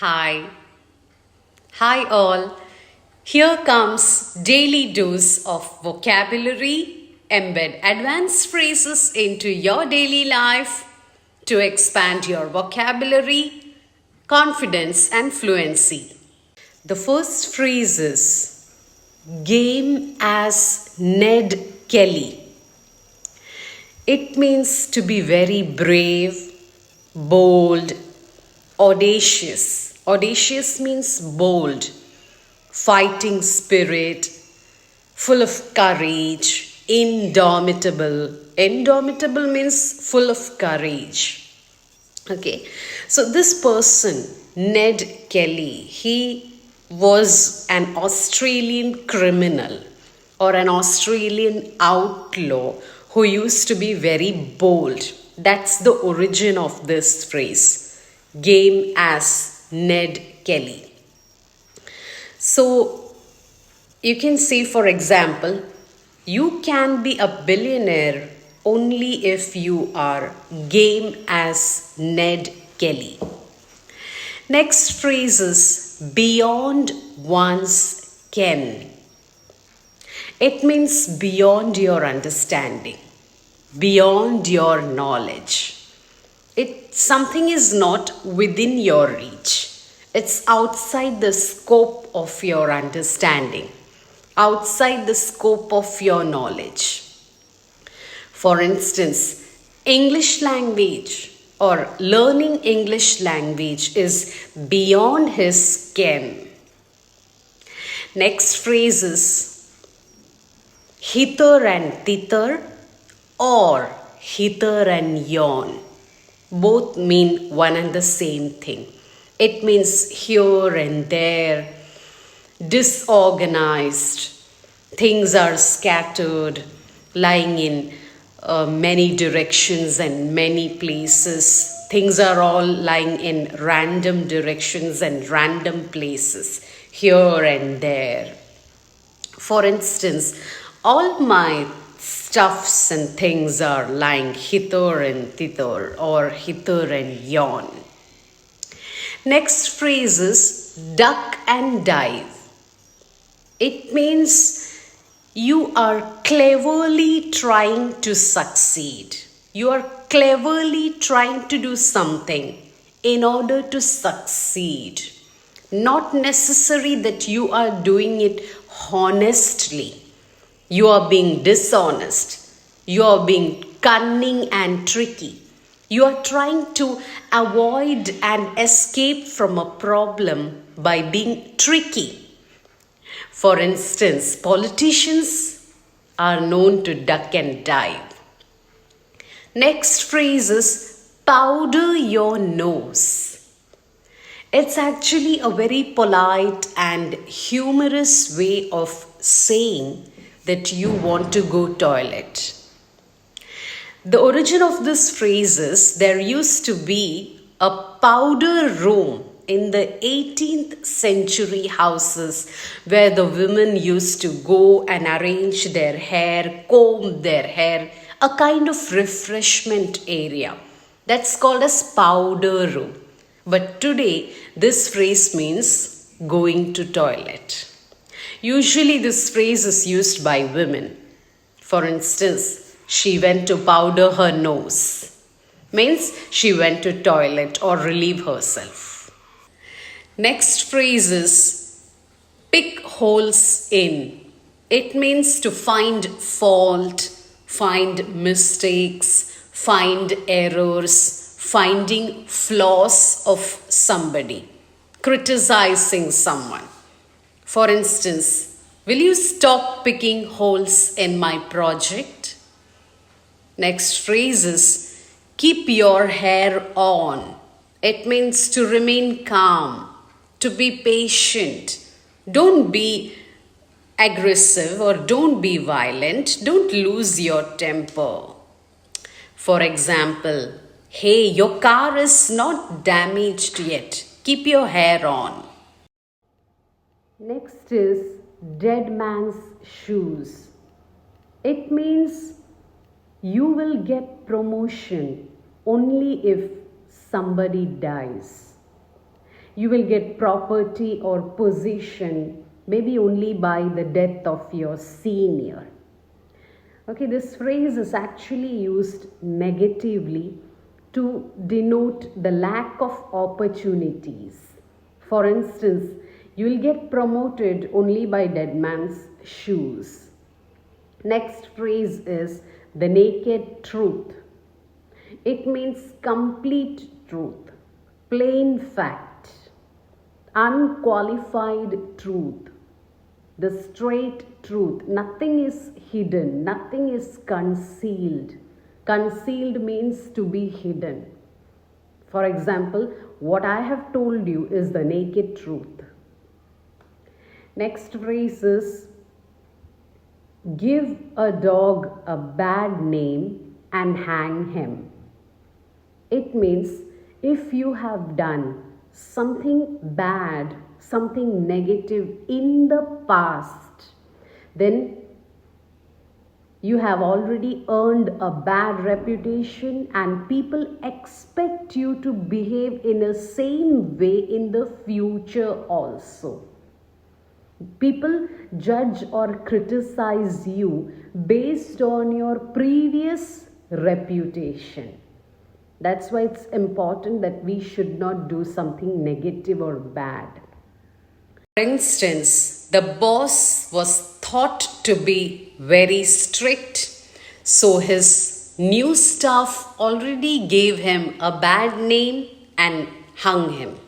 Hi. Hi all. Here comes daily dose of vocabulary. Embed advanced phrases into your daily life to expand your vocabulary, confidence and fluency. The first phrase is game as Ned Kelly. It means to be very brave, bold, audacious. Audacious means bold, fighting spirit, full of courage, indomitable. Indomitable means full of courage. Okay, so this person, Ned Kelly, he was an Australian criminal or an Australian outlaw who used to be very bold. That's the origin of this phrase, game as Ned Kelly. So you can say, for example, you can be a billionaire only if you are game as Ned Kelly. Next phrase is beyond one's ken. It means beyond your understanding, beyond your knowledge. Something is not within your reach. It's outside the scope of your understanding, outside the scope of your knowledge. For instance, English language or learning English language is beyond his ken. Next phrase is hither and thither or hither and yon. Both mean one and the same thing. It means here and there, disorganized, things are scattered, lying in many directions and many places. Things are all lying in random directions and random places, here and there. For instance, all my stuffs and things are lying hither and thither or hither and yon. Next phrase is duck and dive. It means you are cleverly trying to succeed. You are cleverly trying to do something in order to succeed. Not necessary that you are doing it honestly. You are being dishonest. You are being cunning and tricky. You are trying to avoid and escape from a problem by being tricky. For instance, politicians are known to duck and dive. Next phrase is powder your nose. It's actually a very polite and humorous way of saying that you want to go toilet. The origin of this phrase is there used to be a powder room in the 18th century houses where the women used to go and arrange their hair, comb their hair, a kind of refreshment area. That's called as powder room. But today, this phrase means going to toilet. Usually, this phrase is used by women. For instance, she went to powder her nose. Means she went to toilet or relieve herself. Next phrase is pick holes in. It means to find fault, find mistakes, find errors, finding flaws of somebody, criticizing someone. For instance, will you stop picking holes in my project? Next phrase is keep your hair on. It means to remain calm, to be patient. Don't be aggressive or don't be violent. Don't lose your temper. For example, hey, your car is not damaged yet. Keep your hair on. Next is dead man's shoes. It means you will get promotion only if somebody dies. You will get property or position maybe only by the death of your senior. Okay, this phrase is actually used negatively to denote the lack of opportunities. For instance, you will get promoted only by dead man's shoes. Next phrase is the naked truth. It means complete truth, plain fact, unqualified truth, the straight truth. Nothing is hidden, nothing is concealed. Concealed means to be hidden. For example, what I have told you is the naked truth. Next phrase is give a dog a bad name and hang him. It means if you have done something bad, something negative in the past, then you have already earned a bad reputation and people expect you to behave in the same way in the future also. People judge or criticize you based on your previous reputation. That's why it's important that we should not do something negative or bad. For instance, the boss was thought to be very strict, so his new staff already gave him a bad name and hung him.